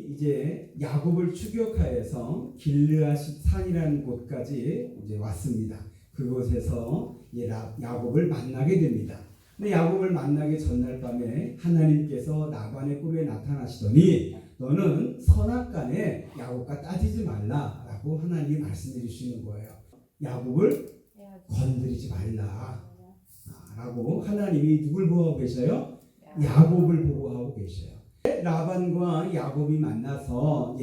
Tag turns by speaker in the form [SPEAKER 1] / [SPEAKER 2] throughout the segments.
[SPEAKER 1] 이제 야곱을 추격하여서 길르앗 산이라는 곳까지 이제 왔습니다. 그곳에서 야곱을 만나게 됩니다. 근데 야곱을 만나기 전날 밤에 하나님께서 라반의 꿈에 나타나시더니 너는 선악간에 야곱과 따지지 말라라고 하나님이 말씀해 주시는 거예요. 야곱을 건드리지 말라라고 하나님이 누굴 보호하고 계셔요? 야곱을 보호하고 계셔요. 라반과 야곱이 만나서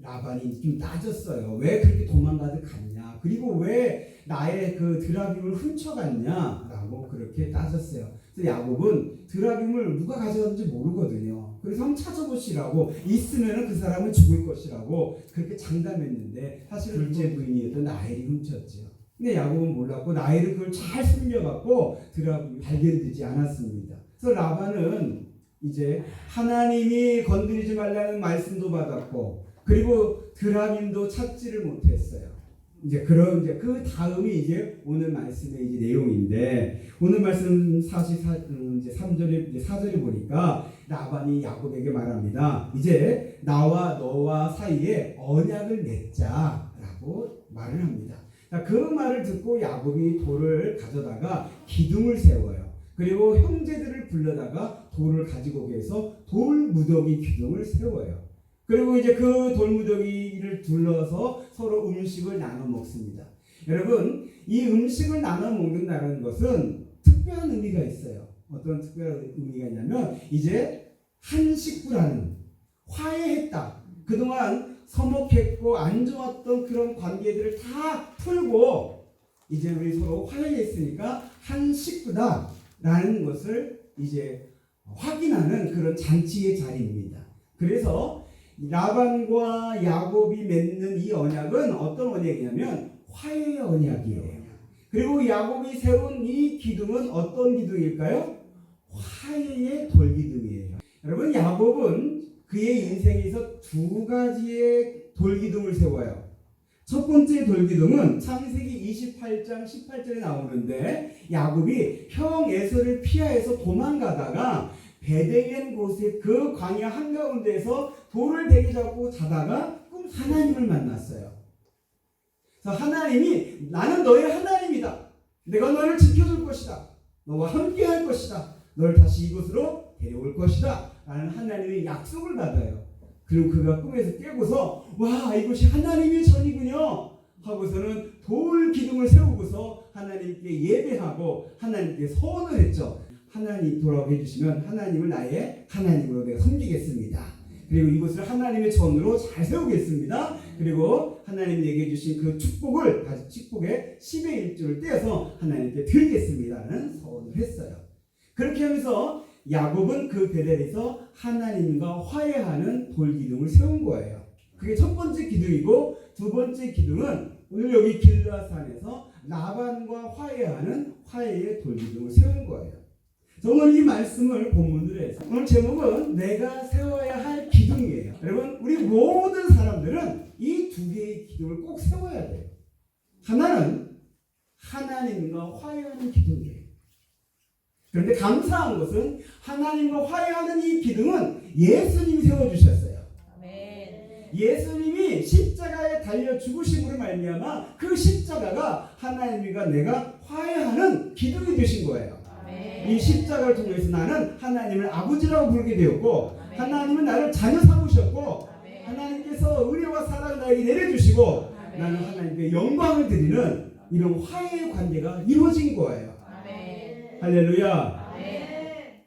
[SPEAKER 1] 라반이 좀 따졌어요. 왜 그렇게 도망가듯 갔냐? 그리고 왜 나의 그 드라빔을 훔쳐갔냐라고 그렇게 따졌어요. 그래서 야곱은 드라빔을 누가 가져갔는지 모르거든요. 그래서 한번 찾아보시라고, 있으면은 그 사람은 죽을 것이라고 그렇게 장담했는데 사실 둘째 부인이었던 라헬이 훔쳤죠. 근데 야곱은 몰랐고 라헬은 그걸 잘 숨겨갖고 드라빔이 발견되지 않았습니다. 그래서 라반은 이제 하나님이 건드리지 말라는 말씀도 받았고, 그리고 드라빔도 찾지를 못했어요. 이제 그 다음이 이제 오늘 말씀의 이제 내용인데, 오늘 말씀 4절에 보니까 라반이 야곱에게 말합니다. 이제 나와 너와 사이에 언약을 맺자라고 말을 합니다. 그 말을 듣고 야곱이 돌을 가져다가 기둥을 세워요. 그리고 형제들을 불러다가 돌을 가지고 오게 해서 돌무더기 기둥을 세워요. 그리고 이제 그 돌무더기를 둘러서 서로 음식을 나눠 먹습니다. 여러분, 이 음식을 나눠 먹는다는 것은 특별한 의미가 있어요. 어떤 특별한 의미가 있냐면, 이제 한 식구라는, 화해했다. 그동안 서먹했고 안 좋았던 그런 관계들을 다 풀고 이제 우리 서로 화해했으니까 한 식구다 라는 것을 이제 확인하는 그런 잔치의 자리입니다. 그래서 라반과 야곱이 맺는 이 언약은 어떤 언약이냐면 화해의 언약이에요. 그리고 야곱이 세운 이 기둥은 어떤 기둥일까요? 화해의 돌기둥이에요. 여러분, 야곱은 그의 인생에서 두 가지의 돌기둥을 세워요. 첫 번째 돌기둥은 창세기 28장 18절에 나오는데, 야곱이 형 에서를 피하여서 도망가다가 베델레헴 곳에 그 광야 한가운데에서 돌을 베개 잡고 자다가 하나님을 만났어요. 그래서 하나님이 나는 너의 하나님이다. 내가 너를 지켜줄 것이다. 너와 함께 할 것이다. 너를 다시 이곳으로 데려올 것이다. 라는 하나님의 약속을 받아요. 그리고 그가 꿈에서 깨고서 와, 이곳이 하나님의 전이군요 하고서는 돌 기둥을 세우고서 하나님께 예배하고 하나님께 서원을 했죠. 하나님 돌아오게 해주시면 하나님을 나의 하나님으로 내가 섬기겠습니다. 그리고 이곳을 하나님의 전으로 잘 세우겠습니다. 그리고 하나님 얘기해 주신 그 축복의 10의 1조를 떼어서 하나님께 드리겠습니다라는 서원을 했어요. 그렇게 하면서 야곱은 그 베델에서 하나님과 화해하는 돌기둥을 세운 거예요. 그게 첫 번째 기둥이고, 두 번째 기둥은 오늘 여기 길르앗산에서 라반과 화해하는 화해의 돌기둥을 세운 거예요. 오늘 이 말씀을 본문으로 해서 오늘 제목은 내가 세워야 할 기둥이에요. 여러분, 우리 모든 사람들은 이 두 개의 기둥을 꼭 세워야 돼요. 하나는 하나님과 화해하는 기둥이에요. 그런데 감사한 것은 하나님과 화해하는 이 기둥은 예수님이 세워주셨어요. 아멘. 예수님이 십자가에 달려 죽으심으로 말미암아 그 십자가가 하나님과 내가 화해하는 기둥이 되신 거예요. 아멘. 이 십자가를 통해서 나는 하나님을 아버지라고 부르게 되었고, 아멘. 하나님은 나를 자녀 삼으셨고, 아멘. 하나님께서 은혜와 사랑을 나에게 내려주시고, 아멘. 나는 하나님께 영광을 드리는 이런 화해의 관계가 이루어진 거예요. 할렐루야. 네.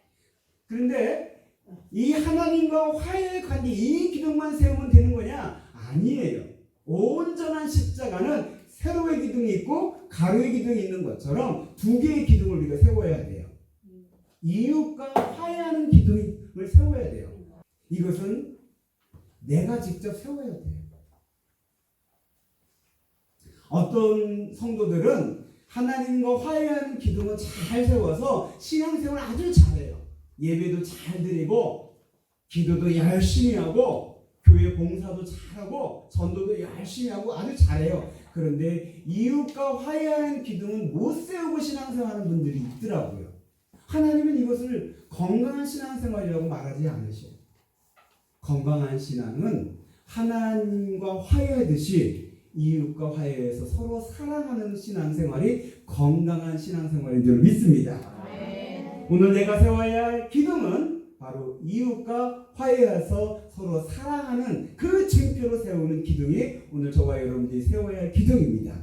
[SPEAKER 1] 그런데 이 하나님과 화해의 관계, 이 기둥만 세우면 되는 거냐? 아니에요. 온전한 십자가는 세로의 기둥이 있고 가로의 기둥이 있는 것처럼 두 개의 기둥을 우리가 세워야 돼요. 이웃과 화해하는 기둥을 세워야 돼요. 이것은 내가 직접 세워야 돼요. 어떤 성도들은 하나님과 화해하는 기둥을 잘 세워서 신앙생활을 아주 잘해요. 예배도 잘 드리고, 기도도 열심히 하고, 교회 봉사도 잘하고, 전도도 열심히 하고 아주 잘해요. 그런데 이웃과 화해하는 기둥은 못 세우고 신앙생활하는 분들이 있더라고요. 하나님은 이것을 건강한 신앙생활이라고 말하지 않으셔요. 건강한 신앙은 하나님과 화해하듯이 이웃과 화해해서 서로 사랑하는 신앙생활이 건강한 신앙생활인 줄 믿습니다. 오늘 내가 세워야 할 기둥은 바로 이웃과 화해해서 서로 사랑하는 그 징표로 세우는 기둥이 오늘 저와 여러분들이 세워야 할 기둥입니다.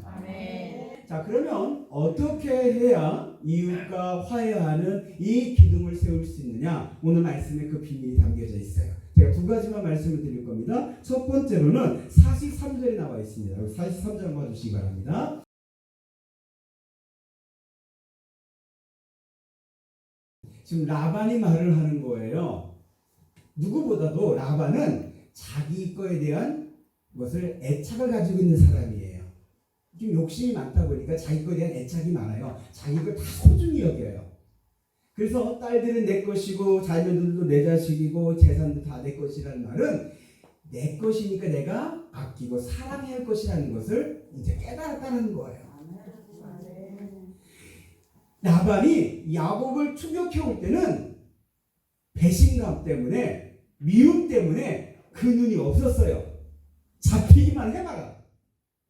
[SPEAKER 1] 자, 그러면 어떻게 해야 이웃과 화해하는 이 기둥을 세울 수 있느냐? 오늘 말씀에 그 비밀이 담겨져 있어요. 제가 두 가지만 말씀을 드릴 겁니다. 첫 번째로는 43절에 나와 있습니다. 43절 봐주시기 바랍니다. 지금 라반이 말을 하는 거예요. 누구보다도 라반은 자기 거에 대한 것을 애착을 가지고 있는 사람이에요. 좀 욕심이 많다 보니까 자기 거에 대한 애착이 많아요. 자기 걸 다 소중히 여겨요. 그래서 딸들은 내 것이고 자녀들도 내 자식이고 재산도 다 내 것이라는 말은 내 것이니까 내가 아끼고 사랑해야 할 것이라는 것을 이제 깨달았다는 거예요. 라반이 야곱을 추격해 올 때는 배신감 때문에 미움 때문에 그 눈이 없었어요. 잡히기만 해봐라.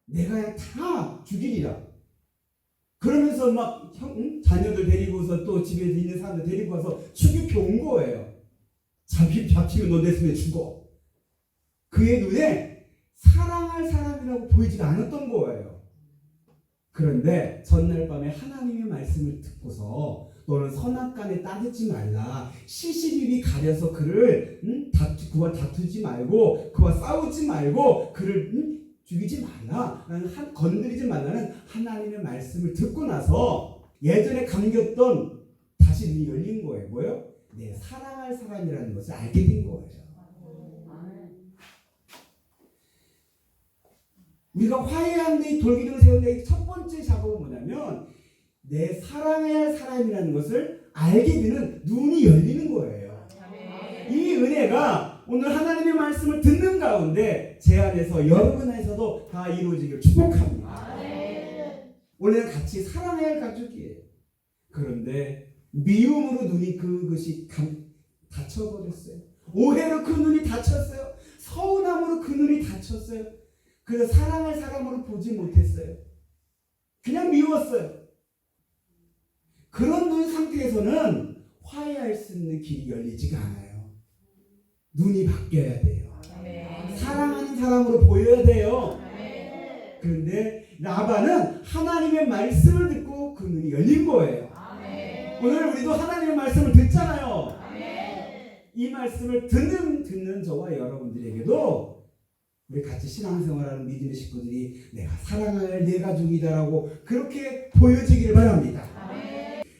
[SPEAKER 1] 내가 그냥 다 죽이리라. 그러면서 막 자녀들 데리고서 또 집에 있는 사람들 데리고 와서 추격해 온 거예요. 잡히면 너 내 손에 죽어. 그의 눈에 사랑할 사람이라고 보이지가 않았던 거예요. 그런데 전날 밤에 하나님의 말씀을 듣고서 너는 선악간에 따르지 말라. 시시비비 가려서 그를 그와 다투지 말고 그와 싸우지 말고 그를 죽이지 말라. 건드리지 말라는 하나님의 말씀을 듣고 나서 예전에 감겼던 다시 눈이 열린 거예요. 뭐예요? 내 사랑할 사람이라는 것을 알게 된 거예요. 우리가 화해하는 데 돌기둥을 세우는 데 첫 번째 작업은 뭐냐면 내 사랑해야 할 사람이라는 것을 알게 되는 눈이 열리는 거예요. 이 은혜가 오늘 하나님의 말씀을 듣는 가운데 제 안에서 여러분 안에서도 다 이루어지기를 축복합니다. 원래는 같이 사랑해야 할 가족이에요. 그런데 미움으로 눈이 그것이 닫혀버렸어요. 오해로 그 눈이 닫혔어요. 서운함으로 그 눈이 닫혔어요. 그래서 사랑할 사람으로 보지 못했어요. 그냥 미웠어요. 그런 눈 상태에서는 화해할 수 있는 길이 열리지가 않아요. 눈이 바뀌어야 돼요. 사랑하는 사람으로 보여야 돼요. 그런데 라반은 하나님의 말씀을 듣고 그 눈이 열린 거예요. 오늘 우리도 하나님의 말씀을 듣잖아요. 이 말씀을 듣는 저와 여러분들에게도 우리 같이 신앙생활하는 믿음의 식구들이 내가 사랑할 내 가족이다라고 그렇게 보여지기를 바랍니다.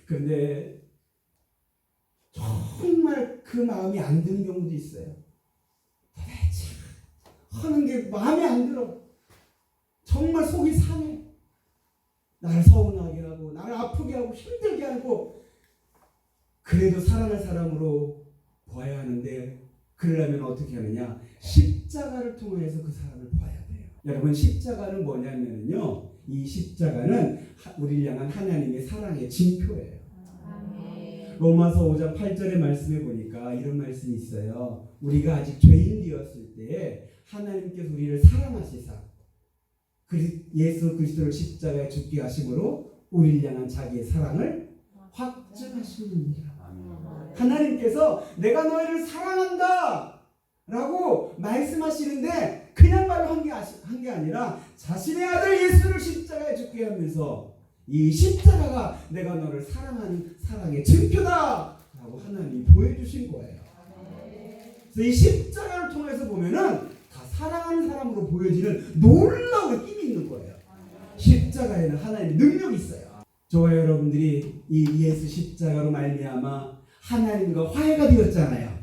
[SPEAKER 1] 그런데 정말 그 마음이 안 드는 경우도 있어요. 도대체 하는 게 마음에 안 들어. 정말 속이 상해. 나를 서운하게 하고 나를 아프게 하고 힘들게 하고 그래도 사랑할 사람으로 봐야 하는데 그러려면 어떻게 하느냐? 십자가를 통해서 그 사람을 봐야 돼요. 여러분 십자가는 뭐냐면요. 이 십자가는 우리를 향한 하나님의 사랑의 징표예요. 로마서 5장 8절의 말씀에 보니까 이런 말씀이 있어요. 우리가 아직 죄인되었을 때에 하나님께서 우리를 사랑하시사 예수 그리스도를 십자가에 죽게 하심으로 우리를 향한 자기의 사랑을 확증하시느니라. 하나님께서 내가 너희를 사랑한다 라고 말씀하시는데 그냥 말로 한 게 아니라 자신의 아들 예수를 십자가에 죽게 하면서 이 십자가가 내가 너를 사랑하는 사랑의 증표다 라고 하나님이 보여주신 거예요. 그래서 이 십자가를 통해서 보면은 다 사랑하는 사람으로 보여지는 놀라운 힘이 있는 거예요. 십자가에는 하나님의 능력이 있어요. 저와 여러분들이 이 예수 십자가로 말미암아 하나님과 화해가 되었잖아요.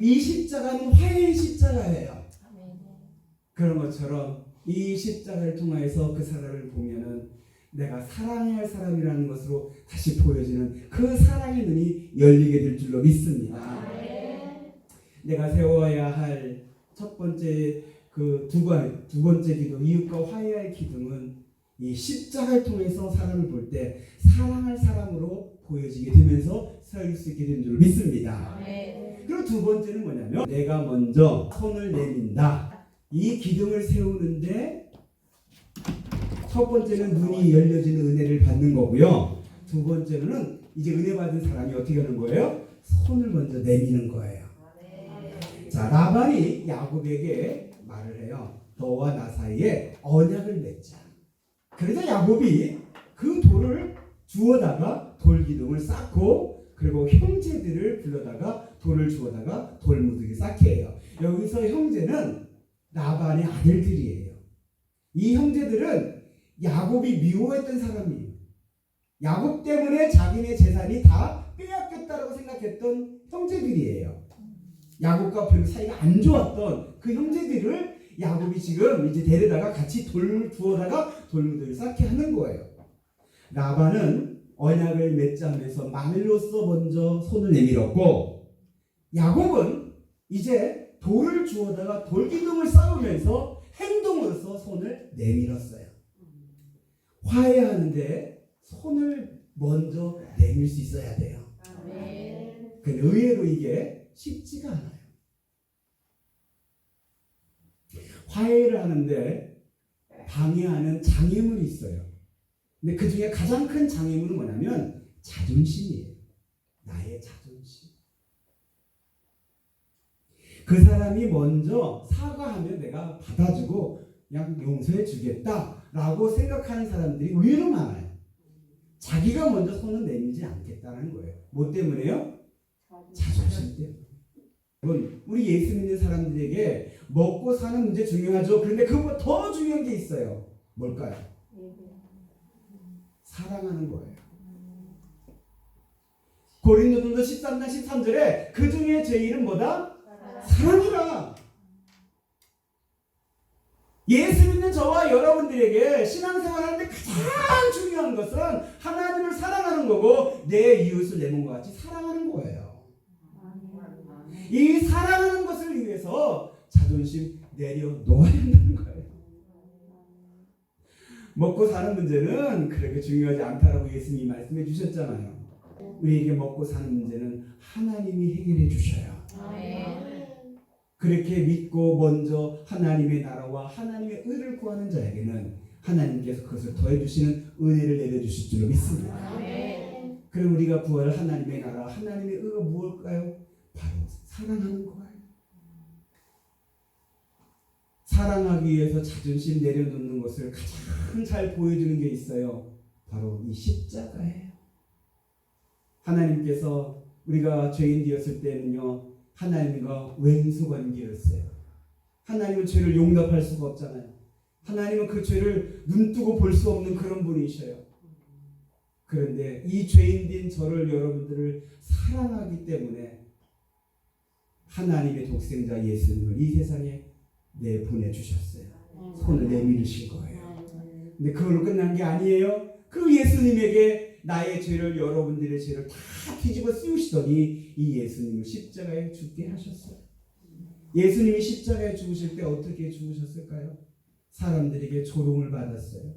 [SPEAKER 1] 이 십자가는 화해의 십자가예요. 그런 것처럼 이 십자가를 통해서 그 사람을 보면은 내가 사랑해야 할 사람이라는 것으로 다시 보여지는 그 사랑의 눈이 열리게 될 줄로 믿습니다. 내가 세워야 할 첫 번째 두 번째 기둥, 이웃과 화해할 기둥은 이 십자가를 통해서 사람을 볼 때 사랑할 사람으로 보여지게 되면서 설 수 있게 된 줄 믿습니다. 그리고 두 번째는 뭐냐면 내가 먼저 손을 내민다. 이 기둥을 세우는데 첫 번째는 눈이 열려지는 은혜를 받는 거고요. 두 번째는 이제 은혜 받은 사람이 어떻게 하는 거예요? 손을 먼저 내미는 거예요. 자, 라반이 야곱에게 말을 해요. 너와 나 사이에 언약을 맺자. 그래서 야곱이 그 돌을 주워다가 돌기둥을 쌓고 그리고 형제들을 불러다가 돌을 주워다가 돌무더기 쌓게 해요. 여기서 형제는 라반의 아들들이에요. 이 형제들은 야곱이 미워했던 사람이에요. 야곱 때문에 자기네 재산이 다 빼앗겼다라고 생각했던 형제들이에요. 야곱과 별로 사이가 안 좋았던 그 형제들을 야곱이 지금 이제 데려다가 같이 돌 주워다가 돌무더기를 쌓게 하는 거예요. 라반은 언약을 맺자면서 말로써 먼저 손을 내밀었고 야곱은 이제 돌을 주워다가 돌기둥을 쌓으면서 행동으로서 손을 내밀었어요. 화해하는데 손을 먼저 내밀 수 있어야 돼요. 근데 의외로 이게 쉽지가 않아요. 화해를 하는데 방해하는 장애물이 있어요. 근데 그 중에 가장 큰 장애물은 뭐냐면 자존심이에요. 나의 자존심. 그 사람이 먼저 사과하면 내가 받아주고 그냥 용서해 주겠다라고 생각하는 사람들이 의외로 많아요. 자기가 먼저 손을 내밀지 않겠다는 거예요. 뭐 때문에요? 자존심 때문에. 여러분, 우리 예수 믿는 사람들에게 먹고 사는 문제 중요하죠. 그런데 그것보다 더 중요한 게 있어요. 뭘까요? 사랑하는 거예요. 고린도전서 13장 13절에 그 중에 제일은 뭐다? 사랑이라. 예수 믿는 저와 여러분들에게 신앙생활 하는데 가장 중요한 것은 하나님을 사랑하는 거고 내 이웃을 내 몸과 같이 사랑하는 거예요. 이 사랑하는 것을 위해서 자존심 내려놓아야 한다는 거예요. 먹고 사는 문제는 그렇게 중요하지 않다라고 예수님이 말씀해 주셨잖아요. 우리에게 먹고 사는 문제는 하나님이 해결해 주셔요. 그렇게 믿고 먼저 하나님의 나라와 하나님의 의를 구하는 자에게는 하나님께서 그것을 더해 주시는 은혜를 내려 주실 줄로 믿습니다. 그럼 우리가 구할 하나님의 나라, 하나님의 의가 무엇일까요? 바로 사랑하는 거예요. 사랑하기 위해서 자존심 내려놓는 것을 가장 잘 보여주는 게 있어요. 바로 이 십자가예요. 하나님께서 우리가 죄인 되었을 때는요, 하나님과 왼수 관계였어요. 하나님은 죄를 용납할 수가 없잖아요. 하나님은 그 죄를 눈뜨고 볼 수 없는 그런 분이셔요. 그런데 이 죄인된 저를 여러분들을 사랑하기 때문에 하나님의 독생자 예수님을 이 세상에 내보내주셨어요. 손을 내밀으신 거예요. 근데 그걸로 끝난 게 아니에요. 그 예수님에게 나의 죄를, 여러분들의 죄를 다 뒤집어 씌우시더니 이 예수님을 십자가에 죽게 하셨어요. 예수님이 십자가에 죽으실 때 어떻게 죽으셨을까요? 사람들에게 조롱을 받았어요.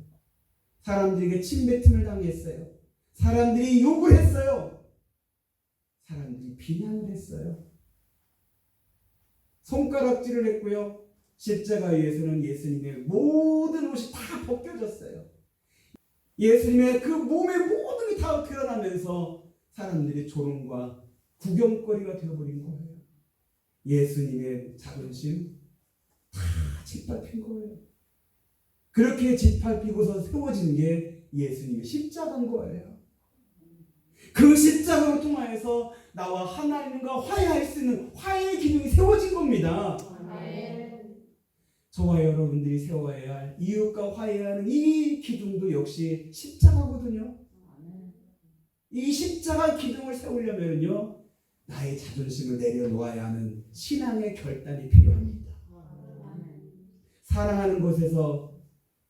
[SPEAKER 1] 사람들에게 침뱉음을 당했어요. 사람들이 욕을 했어요. 사람들이 비난을 했어요. 손가락질을 했고요. 십자가 위에서는 예수님의 모든 옷이 다 벗겨졌어요. 예수님의 그 몸의 모든 게 다 드러나면서 사람들이 조롱과 구경거리가 되어버린 거예요. 예수님의 자존심 다 짓밟힌 거예요. 그렇게 짓밟히고서 세워진 게 예수님의 십자가인 거예요. 그 십자가를 통하여서 나와 하나님과 화해할 수 있는 화해의 기둥이 세워진 겁니다. 저와 여러분들이 세워야 할 이웃과 화해하는 이 기둥도 역시 십자가거든요. 이 십자가 기둥을 세우려면요, 나의 자존심을 내려놓아야 하는 신앙의 결단이 필요합니다. 사랑하는 곳에서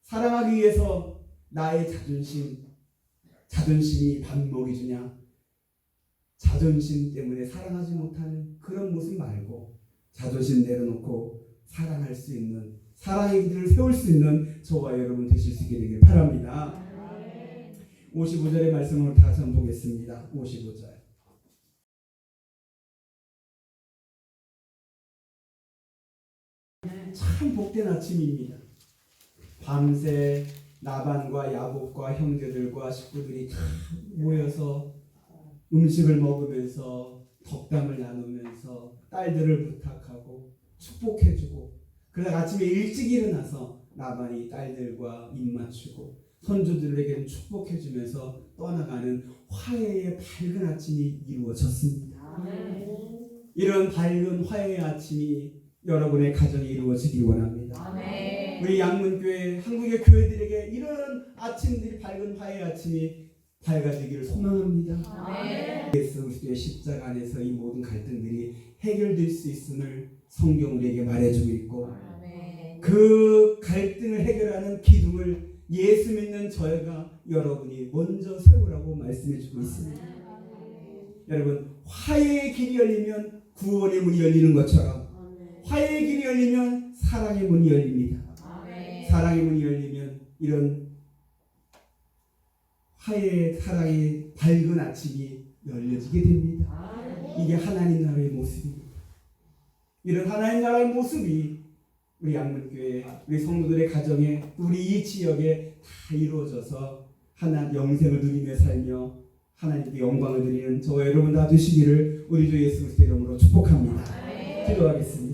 [SPEAKER 1] 사랑하기 위해서 나의 자존심이 밥 먹여주냐? 자존심 때문에 사랑하지 못하는 그런 모습 말고 자존심 내려놓고 사랑할 수 있는 사랑의 길을 세울 수 있는 저와 여러분 되실 수 있게 되길 바랍니다. 55절의 말씀을 다시 한번 보겠습니다. 55절. 참 복된 아침입니다. 밤새 나반과 야곱과 형제들과 식구들이 다 모여서 음식을 먹으면서 덕담을 나누면서 딸들을 부탁하고 축복해주고, 그러다 아침에 일찍 일어나서 나반이 딸들과 입 맞추고 손주들에게는 축복해주면서 떠나가는 화해의 밝은 아침이 이루어졌습니다. 이런 밝은 화해의 아침이 여러분의 가정에 이루어지길 원합니다. 우리 양문교회, 한국의 교회들에게 이런 아침들이, 밝은 화해의 아침이 밝아지기를 소망합니다. 예수 그리스도의 십자가 안에서 이 모든 갈등들이 해결될 수 있음을 성경 우리에게 말해주고 있고, 그 갈등을 해결하는 기둥을 예수 믿는 저희가 여러분이 먼저 세우라고 말씀해주고 있습니다. 여러분, 화해의 길이 열리면 구원의 문이 열리는 것처럼 화해의 길이 열리면 사랑의 문이 열립니다. 사랑의 문이 열리면 이런 화해의 사랑의 밝은 아침이 열려지게 됩니다. 이게 하나님 나라의 모습입니다. 이런 하나님 나라의 모습이 우리 양문교회, 우리 성도들의 가정에, 우리 이 지역에 다 이루어져서 하나님 영생을 누리며 살며 하나님께 영광을 드리는 저와 여러분 다 되시기를 우리 주 예수 그리스도의 이름으로 축복합니다. 기도하겠습니다.